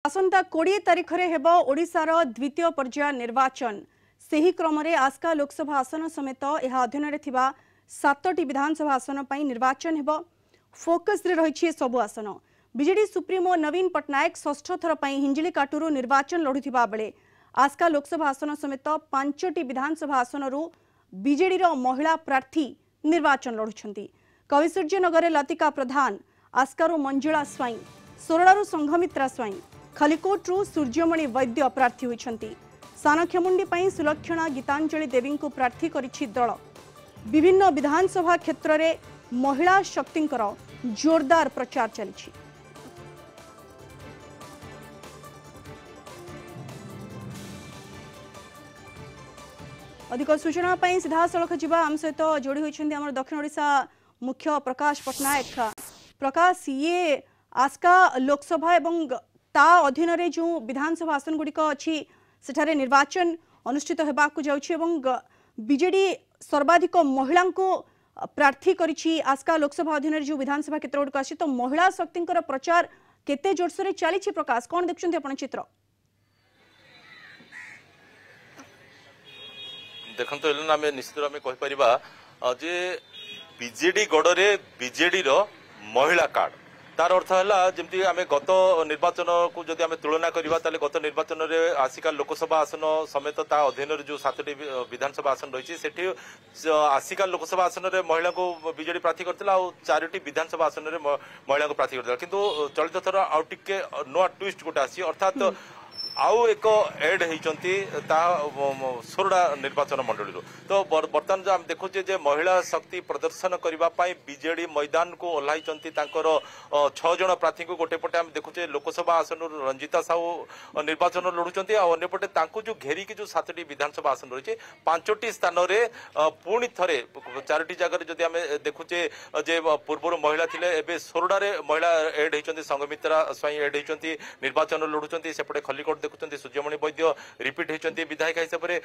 आसंता 20 तारिख में हेब ओडिशार द्वितीय पर्याय निर्वाचन। सेही क्रम में आस्का लोकसभा आसन समेत यह अधीन में 7टी विधानसभा आसन पर निर्वाचन हेब। फोकस रे रही सबु आसन। बीजेडी सुप्रीमो नवीन पट्टनायक षष्ठ थर पर हिंजिली काटुरु निर्वाचन लड़ुथिबा बेले आस्का लोकसभा आसन समेत 5टी विधानसभा आसनरू बीजेडी महिला प्रार्थी निर्वाचन लड़ुछंती। कविसूर्यनगर लतिका प्रधान, आस्कारु मंजुला स्वाई, सोरडारू संघमित्रा स्वाई, खलिकोट्रु सूर्यमणि वैद्य प्रार्थी होइछंती। सानखेमुंडी पई सुलक्षणा गीतांजलि देवी को प्रार्थी करिछि दल। विभिन्न विधानसभा क्षेत्र में महिला शक्तिंकर जोरदार प्रचार चलिछि। अधिक सूचना पई सीधा सड़क जीवा आम सहित जोड़ी होइछंती हमर दक्षिण ओडिशा मुख्य प्रकाश पट्टनायक। प्रकाश, ये आस्का लोकसभा एवं ता अधीन रे जो विधानसभा आसन गुड़िक अच्छी सेठारे निर्वाचन अनुष्ठित होबाकु जाउछि एवं बीजेडी सर्वाधिक महिला को प्रार्थी करिछि। आस्का लोकसभा अधीन रे जो विधानसभा क्षेत्र गुड़िक अछि तो महिला शक्तिंकर प्रचार केते जोरसोरे चलिछि। प्रकाश, कोन देखछन्ती आपण चित्र? देखंतु एलना में निश्चित आम कहि परिबा जे बीजेडी गड़े बीजेडी रो महिला कार्ड तार अर्थ है जमी आम गत निर्वाचन को जदि आम तुलना करवा गत निर्वाचन में आसिका लोकसभा आसन समेत ता अधीन जो 7टी विधानसभा आसन रही है आसिका लोकसभा आसन में महिला को बीजेडी प्रार्थी करता 4टी विधानसभा आसन में महिला को प्रार्थी करता किंतु चलित थर आउ टिके नुआ ट्विस्ट गोटे आसी अर्थात आउ एक एड होती सोरडा निर्वाचन मंडली तो बर्तमान जो आम देखुचे जे महिला शक्ति प्रदर्शन करने बीजेडी मैदान को ओह्लाई 6 जन प्रार्थी को गोटे पटे आम देखुचे लोकसभा आसन रंजिता साहू निर्वाचन लड़ुंट अंपटे जो घेरिकी जो 7टी विधानसभा आसन रही 5टी स्थान में पुणी थे 4टी जगह जदि आम देखुचे जे पूर्व महिला थे एवं सोरडारे महिला एड होती संगमित्रा स्वाई एड होती निर्वाचन लड़ुंट सेपटे खलिकोट देखुं सूर्यमणि वैद्य रिपीट होती विधायक हिसाब से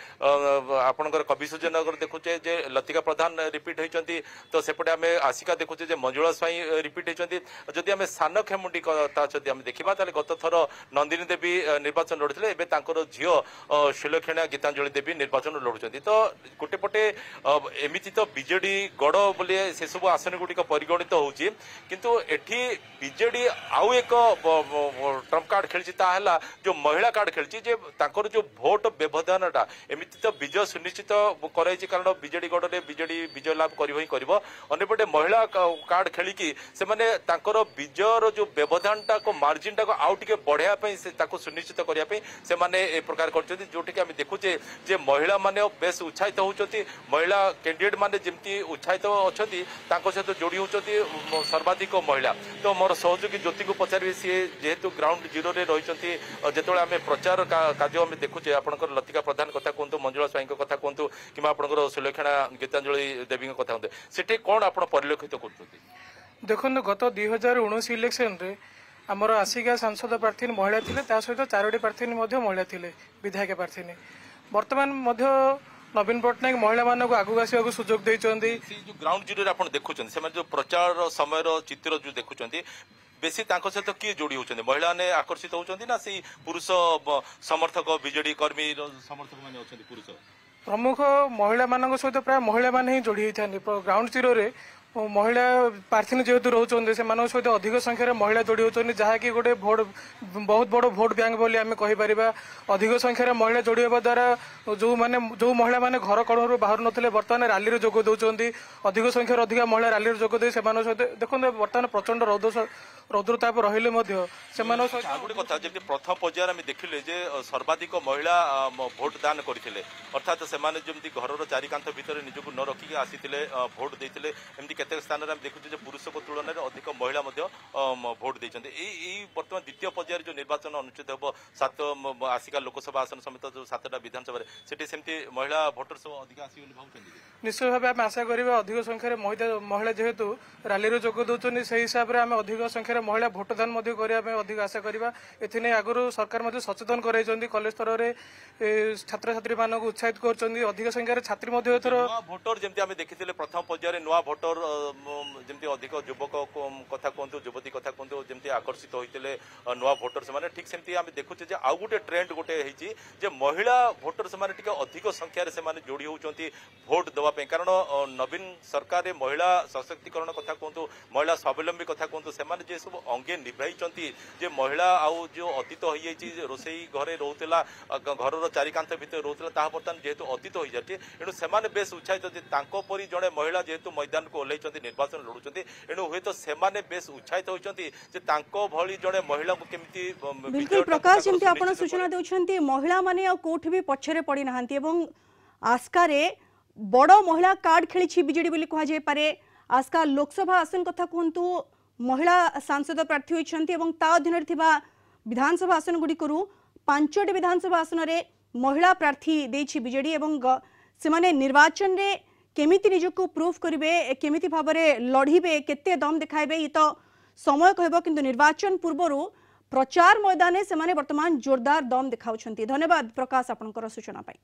आपंकर कविसूर्यनगर देखुचे जे लतिका प्रधान रिपीट होती तो सेपटे आम आसिका देखुचे जे मंजुला स्वाई रिपीट होती जदि आम सानखेमुंडी जदि आम देखा गत थर नंदिनी देवी निर्वाचन लड़ुते एवं झील सुलक्षणा गीतांजलि देवी निर्वाचन लड़ुंट तो गोटे पटे एमती तो बीजेडी गड़ बोली से सब आसन गुड़िक परिगणित होती किंतु एठी बीजेडी आउ एक ट्रम्प कार्ड खेली जो महिला कार्ड खेली जो भोट व्यवधानटा एमती तो विजय सुनिश्चित कराई कारण बीजेडी गड़े बीजेडी विजय लाभ करपटे महिला कार्ड खेलिकी से विजयर जो व्यवधानटा को मार्जिनटा को आउ टे बढ़ाई सुनिश्चित करने से ए प्रकार करके आम देखुचे जे महिला माने बेस उत्साहित होती महिला कैंडिडेट माने जमती उत्साहित अच्छा सहित जोड़ी होती सर्वाधिक महिला तो मोर सहयोगी ज्योति को पचारि सी जेहेतु ग्राउंड जीरो रे रही जो आम प्रचार कार्य आम देखुचे आपंकर लतिका प्रधान कथा कहतु मंजुला स्वाई कथा कहतु कि आपंकर सुलक्षणा गीतांजलि देवी कथा कहते सेठी कौन आप परिलक्षित कर देखो गत 2019 इलेक्शन रे आमर आसिका सांसद प्रार्थी महिला थे सहित 4टी प्रार्थी महिला थे विधायक प्रार्थी बर्तमान नवीन पट्टनायक महिला मानक आगू आसवा सुजोग देते जो ग्राउंड जीरो आप देखुं से जो प्रचार समय चित्र जो देखुं बेसी सहित किए जोड़ी होती महिला ने आकर्षित होती ना से पुरुष समर्थक बीजेडी कर्मी समर्थक मैंने अच्छा पुरुष प्रमुख महिला मान सहित प्राय महिला माने ही जोड़ी होती ग्राउंड जीरो रे महिला प्रार्थी जेहेतु रोचे से सहित अधिक संख्यार महिला जोड़ी होती जहाँकि गोटे भोट बहुत बड़ भोट बैंक बोली आम कहीपर अधिक संख्यार महिला जोड़ी होगा द्वारा जो महिला माने घर कणु बाहर नथिले बर्तमान रैली रे जोग दौरान अधिक संख्यार अधिक महिला रैली रे जोग दे सहित देखो बर्तमान प्रचंड रौद्रताप रहिले कथा जब प्रथम पर्यायर आम देखिले जे सर्वाधिक महिला भोट दान करते अर्थात से जमी घर चारिकांत भितर निजक न रखिक आसी भोट देते एमती केते स्थान में देखुचे पुरुष को तुलन में अधिक महिला भोट देते बर्तमान द्वितीय पर्यायर जो निर्वाचन अनुष्ठित हो 7 आसिका लोकसभा आसन समेत जो 7टा विधानसभा सेमती महिला भोटर सब अधिक आसी भावुं निश्चित भाव आम आशा करा अधिक संख्यार महिला जेहेतु रैली रे जोग दौरान से हिसाब से आम अधिक संख्यार महिला भोटदान करने अधिक आशा करवा एने आगु सरकार सचेतन कराई कॉलेज स्तर में छात्र छात्री मान उत्साहित कर अधिक संख्यार छात्री भोटर जमी आम देखी प्रथम पर्यायर नुआ भोटर जमी अधिक युवक कथा कहतु युवती कथा कहतु जमी आकर्षित होते नुआ भोटर से ठीक ठीक सेमती आम देखुचे जे आउ गोटे ट्रेंड गोटे होती जे महिला भोटर से अधिक संख्यार से जोड़ी होती भोट देवाई कारण नवीन सरकार महिला सशक्तिकरण कथा कहतु महिला स्वावलंबी कथा कहतु से सब अंगे निभाई जे महिला आउ जो अतीत हो रोसई घरे रोला घर चारिकांत भितर रोला बर्तमान जेहेतु अतीत हो जाए एणु से बेस उत्साहित परी जड़े महिला जेहेतु मैदान को ओह्ल निर्वाचन लड़ुंट एणु हुए तो से बेस उत्साहित होती भली जड़े महिला को केमिति बिल्कुल प्रकाश जमती आपण सूचना देउछंती महिला माने आ कोठी भी पछरे पड़ी नाहंती एवं आस्का रे बड़ महिला कार्ड खेली बीजेडी बोली कहा जाय पारे आस्का लोकसभा आसन कथा कहंतु महिला सांसद प्रार्थी होइछंती एवं ता अधीन थिबा विधानसभा आसन गुडी करू 5टी विधानसभा आसन रे महिला प्रार्थी देछि बीजेडी एवं सेमाने निर्वाचन रे केमिति निजको प्रूफ करिवे केमिति भाबरे लढिबे केते दम देखाइबे इ तो समय कहबो किंतु निर्वाचन पूर्वरु प्रचार मैदान से वर्तमान जोरदार दम देखाउछंती। धन्यवाद प्रकाश आपनकर सूचना पाई।